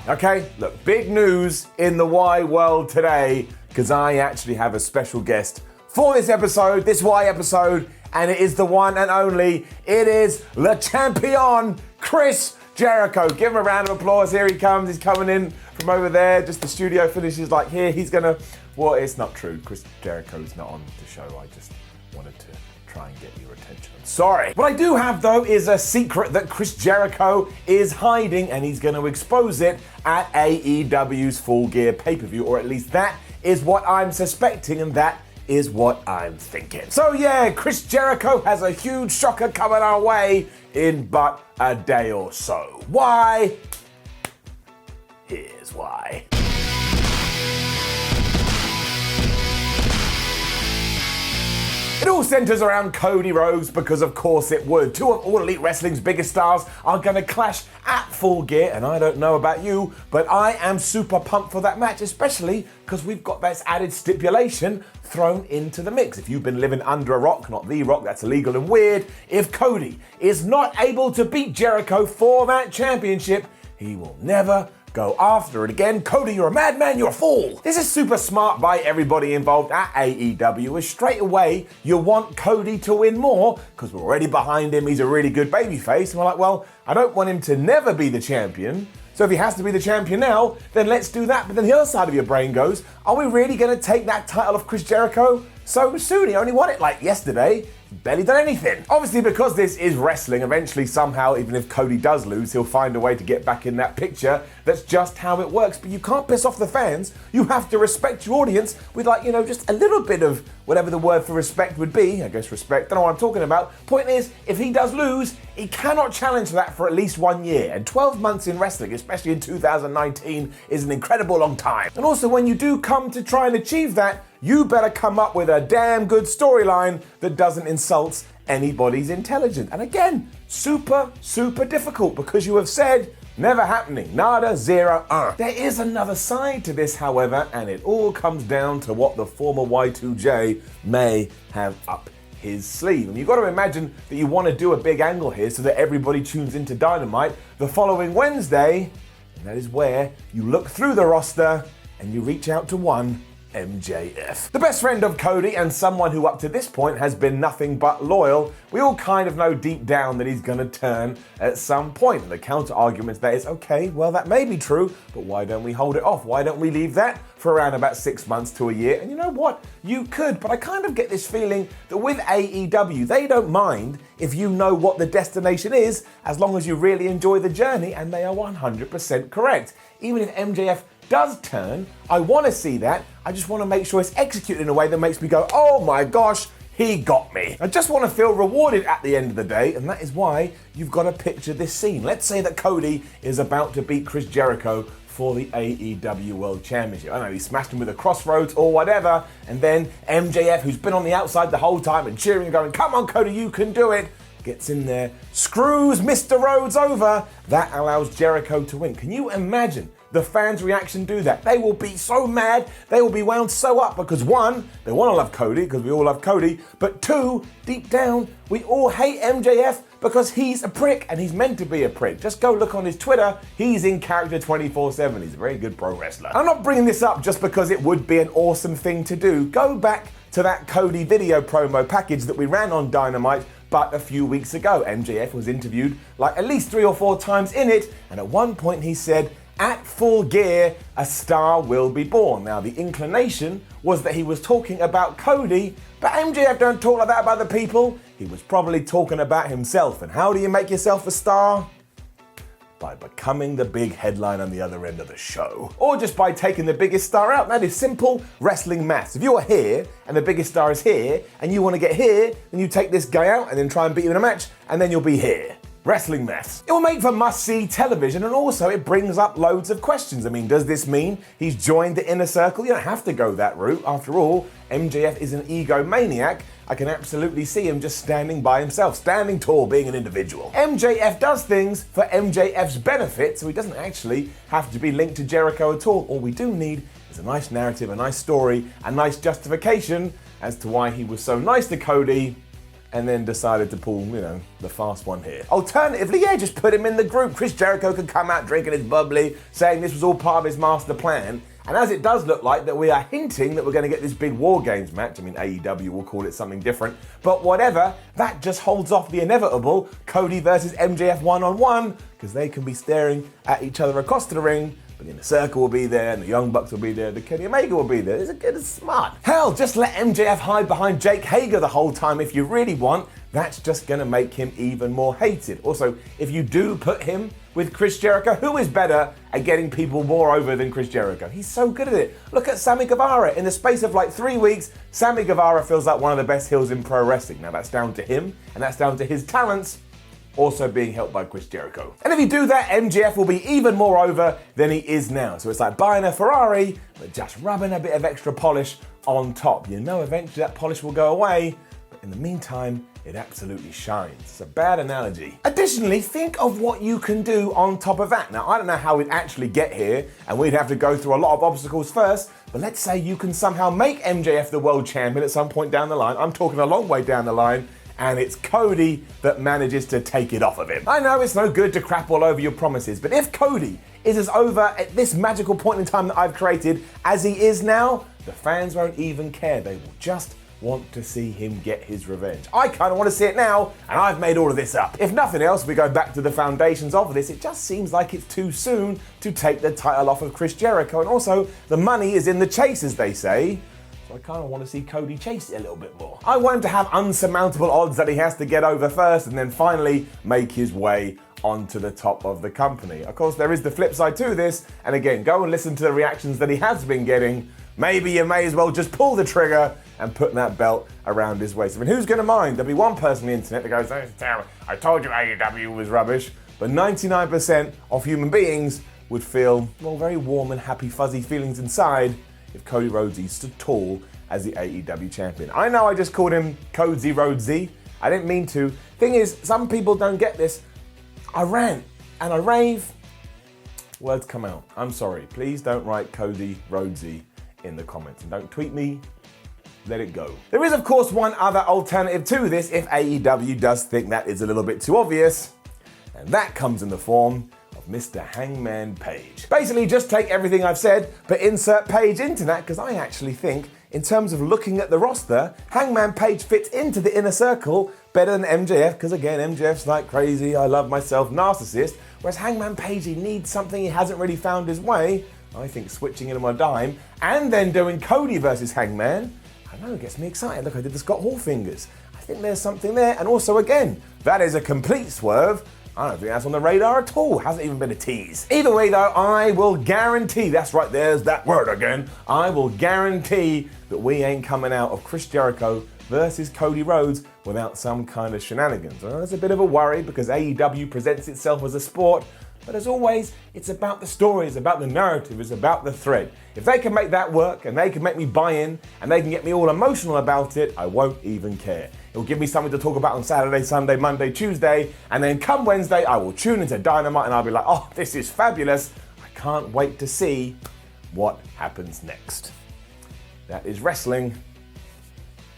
Okay, look, big news in the Y world today, because I actually have a special guest for this episode, this Y episode, and it is the one and only, it is Le Champion, Chris Jericho. Give him a round of applause. Here he comes. He's coming in from over there. Just the studio finishes like here. He's gonna, well, it's not true. Chris Jericho's not on the show. I just wanted to try and get your attention. I'm sorry. What I do have though is a secret that Chris Jericho is hiding, and he's going to expose it at AEW's Full Gear pay-per-view, or at least that is what I'm suspecting, and that is what I'm thinking. So yeah, Chris Jericho has a huge shocker coming our way in but a day or so. Why? Here's why. It all centers around Cody Rose, because of course it would. Two of All Elite Wrestling's biggest stars are going to clash at Full Gear, and I don't know about you, but I am super pumped for that match, especially because we've got this added stipulation thrown into the mix. If you've been living under a rock, not the rock, that's illegal and weird, if Cody is not able to beat Jericho for that championship, he will never go after it again. Cody, you're a madman, you're a fool. This is super smart by everybody involved at AEW, as straight away you want Cody to win more because we're already behind him, he's a really good babyface, and we're like, well, I don't want him to never be the champion, so if he has to be the champion now, then let's do that. But then the other side of your brain goes, are we really going to take that title off Chris Jericho so soon? He only won it like yesterday. Barely done anything. Obviously, because this is wrestling, eventually somehow, even if Cody does lose, he'll find a way to get back in that picture. That's just how it works. But you can't piss off the fans. You have to respect your audience with, like, you know, just a little bit of whatever the word for respect would be. I guess respect, don't know what I'm talking about. Point is, if he does lose, he cannot challenge that for at least 1 year. And 12 months in wrestling, especially in 2019, is an incredible long time. And also, when you do come to try and achieve that, you better come up with a damn good storyline that doesn't insult anybody's intelligence. And again, super, super difficult, because you have said, never happening, nada, zero, There is another side to this, however, and it all comes down to what the former Y2J may have up his sleeve. And you've got to imagine that you want to do a big angle here so that everybody tunes into Dynamite the following Wednesday, and that is where you look through the roster and you reach out to one MJF. The best friend of Cody and someone who up to this point has been nothing but loyal. We all kind of know deep down that he's gonna turn at some point. And the counter argument there is, okay, well that may be true, but why don't we hold it off? Why don't we leave that for around about 6 months to a year? And you know what? You could, but I kind of get this feeling that with AEW, they don't mind if you know what the destination is, as long as you really enjoy the journey, and they are 100% correct. Even if MJF does turn, I want to see that. I just want to make sure it's executed in a way that makes me go, oh my gosh, he got me. I just want to feel rewarded at the end of the day, and that is why you've got to picture this scene. Let's say that Cody is about to beat Chris Jericho for the AEW World Championship. I know, he smashed him with a crossroads or whatever, and then MJF, who's been on the outside the whole time and cheering and going, come on Cody, you can do it, gets in there, screws Mr. Rhodes over. That allows Jericho to win. Can you imagine the fans' reaction do that? They will be so mad, they will be wound so up, because one, they want to love Cody because we all love Cody, but two, deep down, we all hate MJF because he's a prick, and he's meant to be a prick. Just go look on his Twitter, he's in character 24/7. He's a very good pro wrestler. I'm not bringing this up just because it would be an awesome thing to do. Go back to that Cody video promo package that we ran on Dynamite but a few weeks ago. MJF was interviewed like at least 3 or 4 times in it, and at one point he said, at Full Gear, a star will be born. Now, the inclination was that he was talking about Cody, but MJF don't talk like that about the people. He was probably talking about himself. And how do you make yourself a star? By becoming the big headline on the other end of the show. Or just by taking the biggest star out. That is simple wrestling maths. If you are here, and the biggest star is here, and you want to get here, then you take this guy out and then try and beat him in a match, and then you'll be here. Wrestling maths. It will make for must-see television, and also it brings up loads of questions. I mean, does this mean he's joined the inner circle? You don't have to go that route. After all, MJF is an egomaniac. I can absolutely see him just standing by himself, standing tall, being an individual. MJF does things for MJF's benefit, so he doesn't actually have to be linked to Jericho at all. All we do need is a nice narrative, a nice story, a nice justification as to why he was so nice to Cody and then decided to pull, the fast one here. Alternatively, yeah, just put him in the group. Chris Jericho could come out drinking his bubbly, saying this was all part of his master plan. And as it does look like that we are hinting that we're going to get this big Wargames match, AEW will call it something different, but whatever, that just holds off the inevitable Cody versus MJF one-on-one, because they can be staring at each other across the ring, but the Inner Circle will be there, and the Young Bucks will be there, the Kenny Omega will be there. It's smart. Hell, just let MJF hide behind Jake Hager the whole time if you really want. That's just going to make him even more hated. Also, if you do put him with Chris Jericho, who is better at getting people more over than Chris Jericho? He's so good at it. Look at Sammy Guevara. In the space of like 3 weeks, Sammy Guevara feels like one of the best heels in pro wrestling. Now that's down to him, and that's down to his talents also being helped by Chris Jericho. And if you do that, MJF will be even more over than he is now. So it's like buying a Ferrari, but just rubbing a bit of extra polish on top. Eventually that polish will go away, but in the meantime, it absolutely shines. It's a bad analogy. Additionally, think of what you can do on top of that. Now, I don't know how we'd actually get here, and we'd have to go through a lot of obstacles first, but let's say you can somehow make MJF the world champion at some point down the line. I'm talking a long way down the line, and it's Cody that manages to take it off of him. I know it's no good to crap all over your promises, but if Cody is as over at this magical point in time that I've created as he is now, the fans won't even care. They will just want to see him get his revenge. I kind of want to see it now, and I've made all of this up. If nothing else, we go back to the foundations of this. It just seems like it's too soon to take the title off of Chris Jericho, and also the money is in the chase, as they say. So I kind of want to see Cody chase it a little bit more. I want him to have unsurmountable odds that he has to get over first, and then finally make his way onto the top of the company. Of course, there is the flip side to this, and again, go and listen to the reactions that he has been getting. Maybe you may as well just pull the trigger and put that belt around his waist. Who's going to mind? There'll be one person on the internet that goes, "Oh, it's terrible. I told you AEW was rubbish." But 99% of human beings would feel, very warm and happy, fuzzy feelings inside if Cody Rhodes stood tall as the AEW champion. I know I just called him Cody Rhodes. I didn't mean to. Thing is, some people don't get this. I rant and I rave. Words come out. I'm sorry. Please don't write Cody Rhodes in the comments, and don't tweet me. Let it go. There is, of course, one other alternative to this if AEW does think that is a little bit too obvious, and that comes in the form of Mr. Hangman Page. Basically, just take everything I've said, but insert Page into that, because I actually think, in terms of looking at the roster, Hangman Page fits into the Inner Circle better than MJF, because again, MJF's like crazy, I love myself, narcissist, whereas Hangman Page, he needs something, he hasn't really found his way. I think switching in on a dime and then doing Cody versus Hangman, I don't know, it gets me excited. Look, I did the Scott Hall fingers. I think there's something there. And also, again, that is a complete swerve. I don't think that's on the radar at all. Hasn't even been a tease. Either way, though, I will guarantee, that's right, there's that word again. I will guarantee that we ain't coming out of Chris Jericho versus Cody Rhodes without some kind of shenanigans. Well, that's a bit of a worry because AEW presents itself as a sport. But as always, it's about the story, it's about the narrative, it's about the thread. If they can make that work and they can make me buy in and they can get me all emotional about it, I won't even care. It'll give me something to talk about on Saturday, Sunday, Monday, Tuesday, and then come Wednesday, I will tune into Dynamite and I'll be like, oh, this is fabulous. I can't wait to see what happens next. That is wrestling.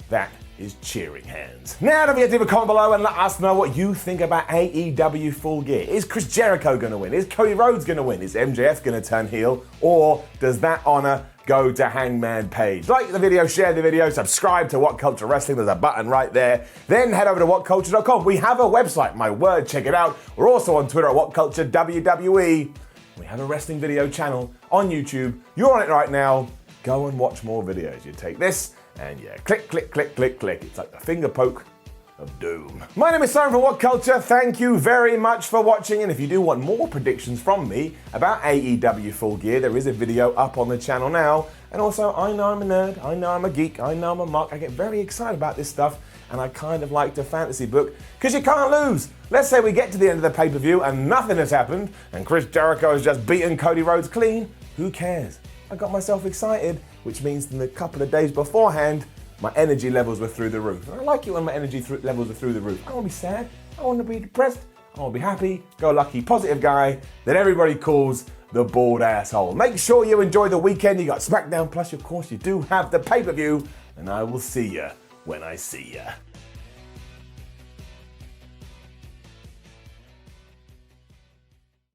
That is cheering hands. Now don't forget to leave a comment below and let us know what you think about AEW Full Gear. Is Chris Jericho going to win? Is Cody Rhodes going to win? Is MJF going to turn heel? Or does that honor go to Hangman Page? Like the video, share the video, subscribe to WhatCulture Wrestling. There's a button right there. Then head over to WhatCulture.com. We have a website, my word, check it out. We're also on Twitter at WhatCulture WWE. We have a wrestling video channel on YouTube. You're on it right now. Go and watch more videos. You take this, and yeah, click, click, click, click, click. It's like the finger poke of doom. My name is Simon from WhatCulture. Thank you very much for watching. And if you do want more predictions from me about AEW Full Gear, there is a video up on the channel now. And also, I know I'm a nerd. I know I'm a geek. I know I'm a mark. I get very excited about this stuff. And I kind of like to fantasy book because you can't lose. Let's say we get to the end of the pay-per-view and nothing has happened and Chris Jericho has just beaten Cody Rhodes clean. Who cares? I got myself excited, which means in the couple of days beforehand, my energy levels were through the roof. And I like it when my energy levels are through the roof. I don't want to be sad. I don't want to be depressed. I want to be happy, go lucky, positive guy that everybody calls the bald asshole. Make sure you enjoy the weekend. You got SmackDown, plus of course you do have the pay-per-view, and I will see you when I see you.